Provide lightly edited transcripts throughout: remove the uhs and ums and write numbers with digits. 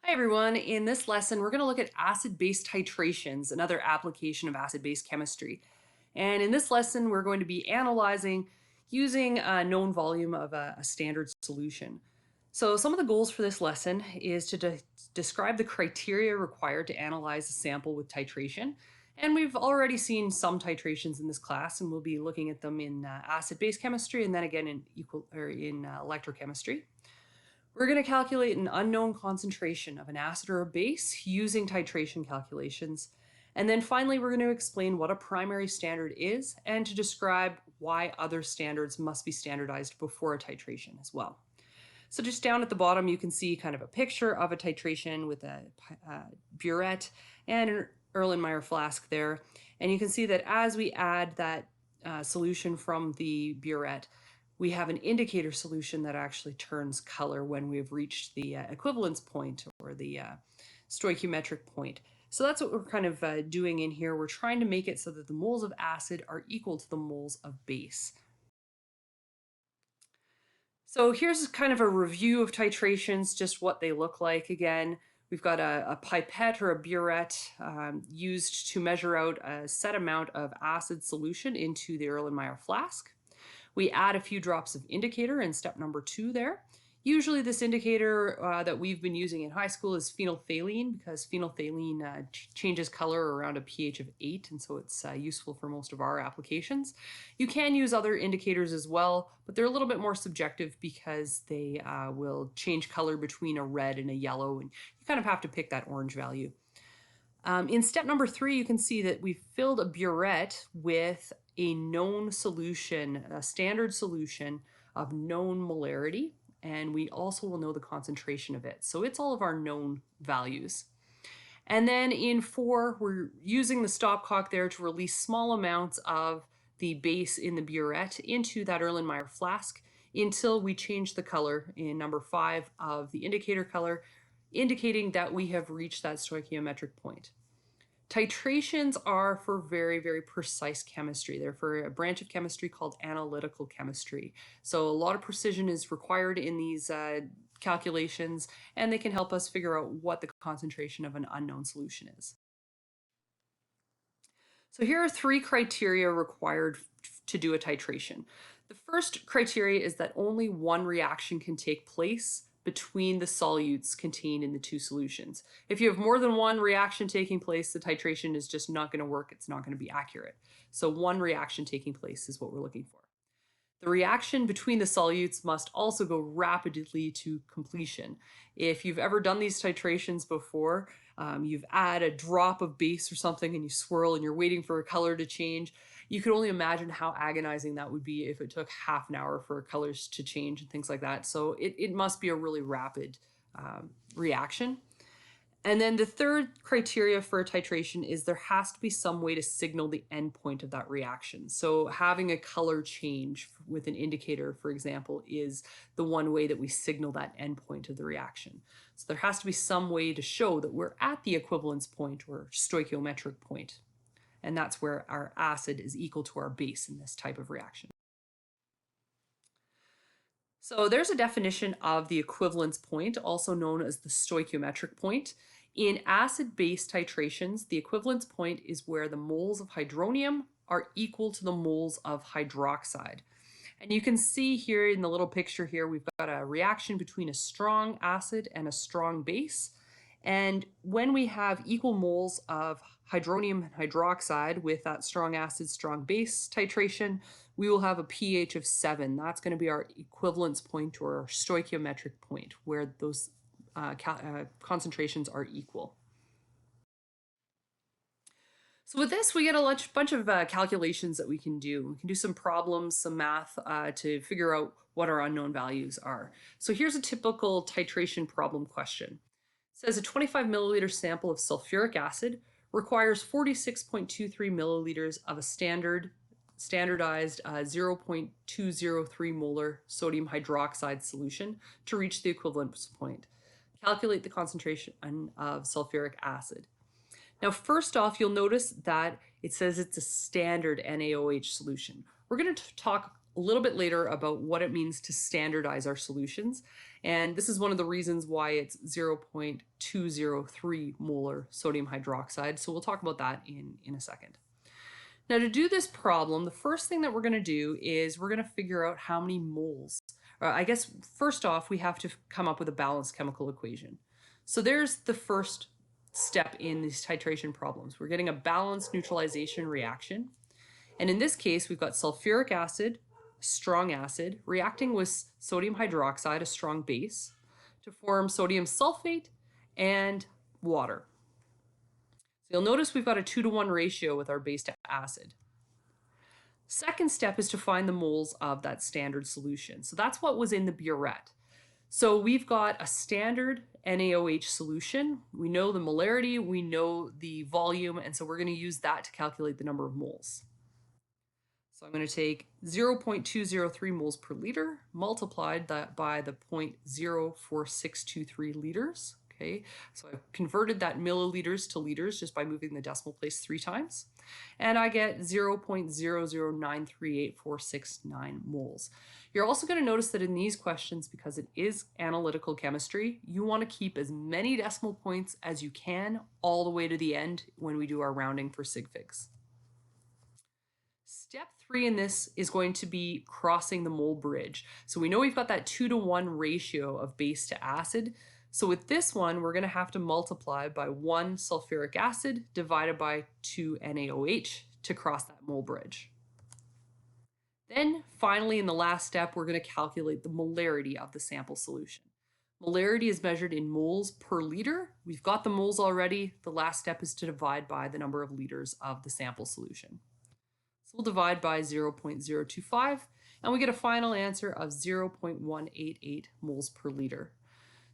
Hi everyone, in this lesson we're going to look at acid-base titrations, another application of acid-base chemistry. And in this lesson we're going to be analyzing using a known volume of a standard solution. So some of the goals for this lesson is to describe the criteria required to analyze a sample with titration. And we've already seen some titrations in this class, and we'll be looking at them in acid-base chemistry and then again in electrochemistry. We're going to calculate an unknown concentration of an acid or a base using titration calculations. And then finally, we're going to explain what a primary standard is and to describe why other standards must be standardized before a titration as well. So just down at the bottom, you can see kind of a picture of a titration with a burette and an Erlenmeyer flask there. And you can see that as we add that solution from the burette, we have an indicator solution that actually turns color when we've reached the equivalence point or the stoichiometric point. So that's what we're kind of doing in here. We're trying to make it so that the moles of acid are equal to the moles of base. So here's kind of a review of titrations, just what they look like. Again, we've got a pipette or a burette used to measure out a set amount of acid solution into the Erlenmeyer flask. We add a few drops of indicator in step number 2 there. Usually this indicator that we've been using in high school is phenolphthalein, because phenolphthalein changes color around a pH of 8, and so it's useful for most of our applications. You can use other indicators as well, but they're a little bit more subjective because they will change color between a red and a yellow, and you kind of have to pick that orange value. In step number 3, you can see that we've filled a burette with a known solution, a standard solution of known molarity, and we also will know the concentration of it. So it's all of our known values. And then in 4, we're using the stopcock there to release small amounts of the base in the burette into that Erlenmeyer flask until we change the color in number 5 of the indicator color, indicating that we have reached that stoichiometric point. Titrations are for very, very precise chemistry. They're for a branch of chemistry called analytical chemistry. So a lot of precision is required in these calculations, and they can help us figure out what the concentration of an unknown solution is. So here are 3 criteria required to do a titration. The first criteria is that only one reaction can take place between the solutes contained in the 2 solutions. If you have more than one reaction taking place, the titration is just not going to work. It's not going to be accurate. So one reaction taking place is what we're looking for. The reaction between the solutes must also go rapidly to completion. If you've ever done these titrations before, you've added a drop of base or something and you swirl and you're waiting for a color to change. You can only imagine how agonizing that would be if it took half an hour for colors to change and things like that. So it must be a really rapid reaction. And then the third criteria for titration is there has to be some way to signal the endpoint of that reaction. So having a color change with an indicator, for example, is the one way that we signal that endpoint of the reaction. So there has to be some way to show that we're at the equivalence point or stoichiometric point. And that's where our acid is equal to our base in this type of reaction. So there's a definition of the equivalence point, also known as the stoichiometric point. In acid-base titrations, the equivalence point is where the moles of hydronium are equal to the moles of hydroxide. And you can see here in the little picture here, we've got a reaction between a strong acid and a strong base. And when we have equal moles of hydronium and hydroxide with that strong acid, strong base titration, we will have a pH of 7. That's going to be our equivalence point or our stoichiometric point where those concentrations are equal. So with this, we get a bunch of calculations that we can do. We can do some problems, some math to figure out what our unknown values are. So here's a typical titration problem question. It says a 25 milliliter sample of sulfuric acid requires 46.23 milliliters of a standardized 0.203 molar sodium hydroxide solution to reach the equivalence point. Calculate the concentration of sulfuric acid. Now, first off, you'll notice that it says it's a standard NaOH solution. We're going to talk a little bit later about what it means to standardize our solutions. And this is one of the reasons why it's 0.203 molar sodium hydroxide. So we'll talk about that in a second. Now, to do this problem, the first thing that we're going to do is we're going to figure out how many moles. I guess first off, we have to come up with a balanced chemical equation. So there's the first step in these titration problems. We're getting a balanced neutralization reaction. And in this case, we've got sulfuric acid, strong acid, reacting with sodium hydroxide, a strong base, to form sodium sulfate and water. So you'll notice we've got a 2-to-1 ratio with our base to acid. Second step is to find the moles of that standard solution. So that's what was in the burette. So we've got a standard NaOH solution. We know the molarity, we know the volume, and so we're going to use that to calculate the number of moles. So I'm going to take 0.203 moles per liter, multiplied that by the 0.04623 liters. Okay, so I've converted that milliliters to liters just by moving the decimal place 3 times. And I get 0.0093846 moles. You're also going to notice that in these questions, because it is analytical chemistry, you want to keep as many decimal points as you can all the way to the end when we do our rounding for sig figs. Step 3 in this is going to be crossing the mole bridge. So we know we've got that 2-to-1 ratio of base to acid. So with this one, we're going to have to multiply by 1 sulfuric acid divided by 2 NaOH to cross that mole bridge. Then finally, in the last step, we're going to calculate the molarity of the sample solution. Molarity is measured in moles per liter. We've got the moles already. The last step is to divide by the number of liters of the sample solution. So we'll divide by 0.025, and we get a final answer of 0.188 moles per liter.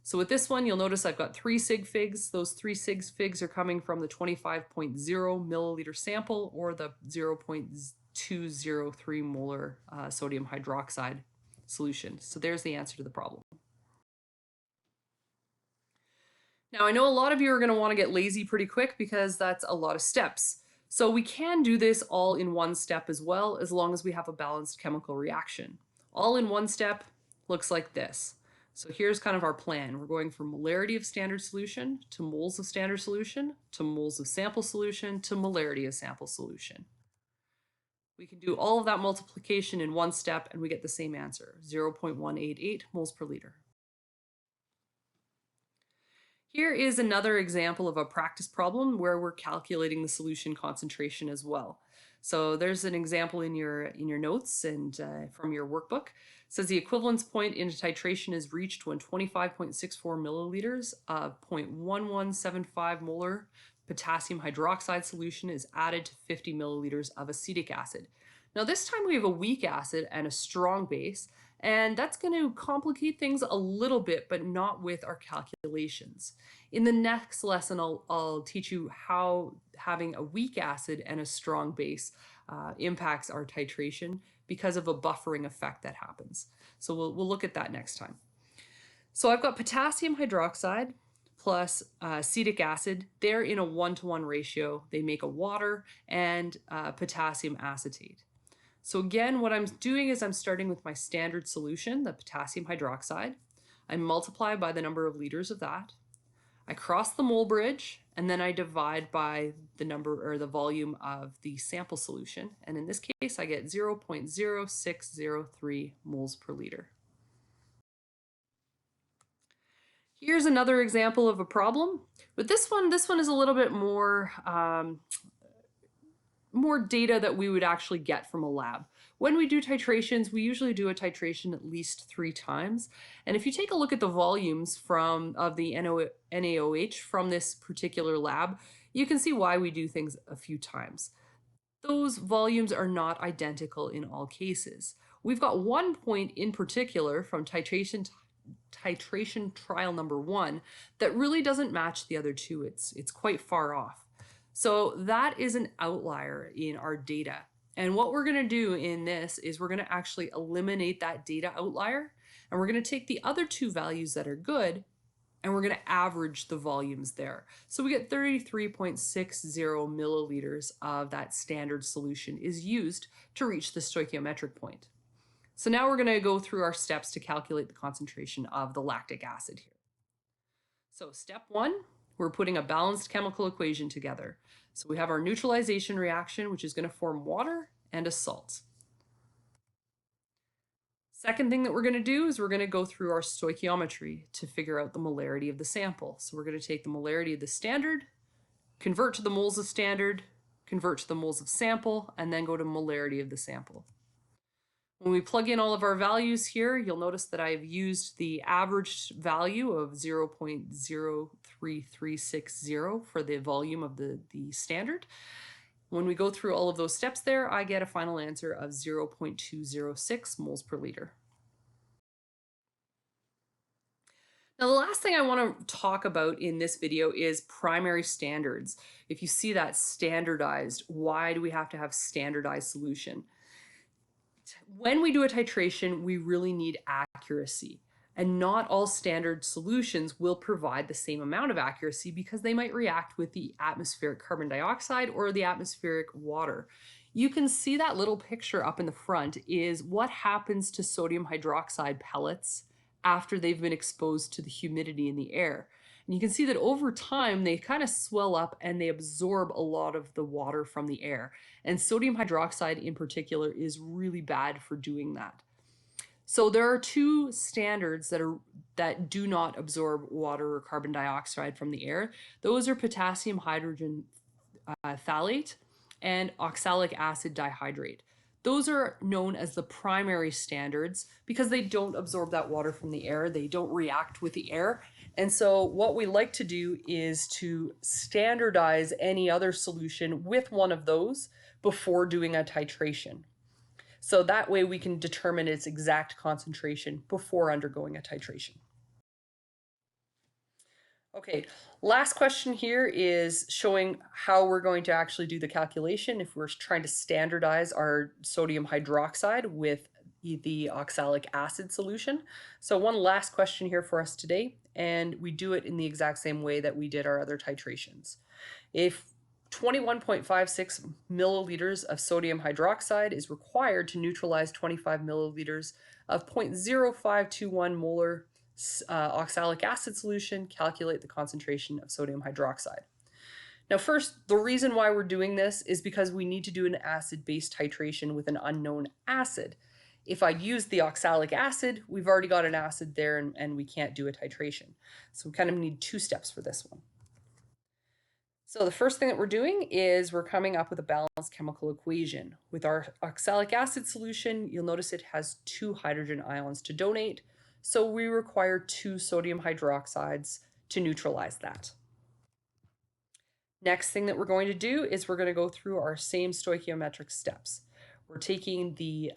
So with this one, you'll notice I've got 3 sig figs. Those 3 sig figs are coming from the 25.0 milliliter sample or the 0.203 molar sodium hydroxide solution. So there's the answer to the problem. Now, I know a lot of you are going to want to get lazy pretty quick because that's a lot of steps. So we can do this all in one step as well, as long as we have a balanced chemical reaction. All in one step looks like this. So here's kind of our plan. We're going from molarity of standard solution to moles of standard solution to moles of sample solution to molarity of sample solution. We can do all of that multiplication in one step and we get the same answer, 0.188 moles per liter. Here is another example of a practice problem where we're calculating the solution concentration as well. So there's an example in your notes and from your workbook. It says the equivalence point in titration is reached when 25.64 milliliters of 0.1175 molar potassium hydroxide solution is added to 50 milliliters of acetic acid. Now this time we have a weak acid and a strong base, and that's going to complicate things a little bit, but not with our calculations. In the next lesson, I'll teach you how having a weak acid and a strong base impacts our titration because of a buffering effect that happens. So we'll look at that next time. So I've got potassium hydroxide plus acetic acid. They're in a 1-to-1 ratio. They make a water and potassium acetate. So again, what I'm doing is I'm starting with my standard solution, the potassium hydroxide. I multiply by the number of liters of that. I cross the mole bridge, and then I divide by the number or the volume of the sample solution. And in this case, I get 0.0603 moles per liter. Here's another example of a problem. But this one is a little bit more data that we would actually get from a lab. When we do titrations, we usually do a titration at least 3 times. And if you take a look at the volumes of the NaOH from this particular lab, you can see why we do things a few times. Those volumes are not identical in all cases. We've got one point in particular from titration trial number 1 that really doesn't match the other 2. It's quite far off. So that is an outlier in our data. And what we're going to do in this is we're going to actually eliminate that data outlier, and we're going to take the other 2 values that are good, and we're going to average the volumes there. So we get 33.60 milliliters of that standard solution is used to reach the stoichiometric point. So now we're going to go through our steps to calculate the concentration of the lactic acid here. So step 1, we're putting a balanced chemical equation together. So we have our neutralization reaction, which is going to form water and a salt. Second thing that we're going to do is we're going to go through our stoichiometry to figure out the molarity of the sample. So we're going to take the molarity of the standard, convert to the moles of standard, convert to the moles of sample, and then go to molarity of the sample. When we plug in all of our values here, you'll notice that I've used the average value of 0.03360 for the volume of the standard. When we go through all of those steps there, I get a final answer of 0.206 moles per liter. Now, the last thing I want to talk about in this video is primary standards. If you see that standardized, why do we have to have standardized solution? When we do a titration, we really need accuracy. And not all standard solutions will provide the same amount of accuracy because they might react with the atmospheric carbon dioxide or the atmospheric water. You can see that little picture up in the front is what happens to sodium hydroxide pellets after they've been exposed to the humidity in the air. And you can see that over time, they kind of swell up and they absorb a lot of the water from the air. And sodium hydroxide in particular is really bad for doing that. So there are two standards that do not absorb water or carbon dioxide from the air. Those are potassium hydrogen phthalate and oxalic acid dihydrate. Those are known as the primary standards because they don't absorb that water from the air. They don't react with the air. And so what we like to do is to standardize any other solution with one of those before doing a titration. So that way we can determine its exact concentration before undergoing a titration. Okay, last question here is showing how we're going to actually do the calculation if we're trying to standardize our sodium hydroxide with the oxalic acid solution. So one last question here for us today, and we do it in the exact same way that we did our other titrations. If 21.56 milliliters of sodium hydroxide is required to neutralize 25 milliliters of 0.0521 molar oxalic acid solution, calculate the concentration of sodium hydroxide. Now first, the reason why we're doing this is because we need to do an acid-base titration with an unknown acid. If I use the oxalic acid, we've already got an acid there and we can't do a titration. So we kind of need two steps for this one. So the first thing that we're doing is we're coming up with a balanced chemical equation. With our oxalic acid solution, you'll notice it has 2 hydrogen ions to donate. So we require 2 sodium hydroxides to neutralize that. Next thing that we're going to do is we're going to go through our same stoichiometric steps. We're taking the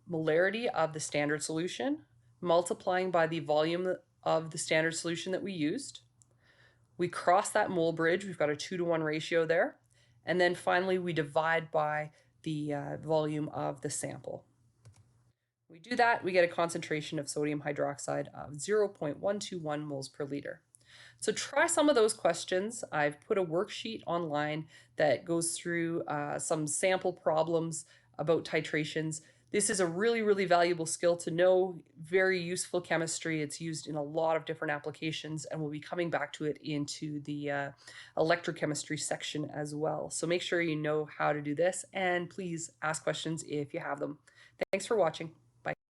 molarity of the standard solution, multiplying by the volume of the standard solution that we used. We cross that mole bridge, we've got a 2-to-1 ratio there. And then finally, we divide by the volume of the sample. We do that, we get a concentration of sodium hydroxide of 0.121 moles per liter. So try some of those questions. I've put a worksheet online that goes through some sample problems about titrations. This is a really, really valuable skill to know, very useful chemistry. It's used in a lot of different applications, and we'll be coming back to it into the electrochemistry section as well. So make sure you know how to do this, and please ask questions if you have them. Thanks for watching.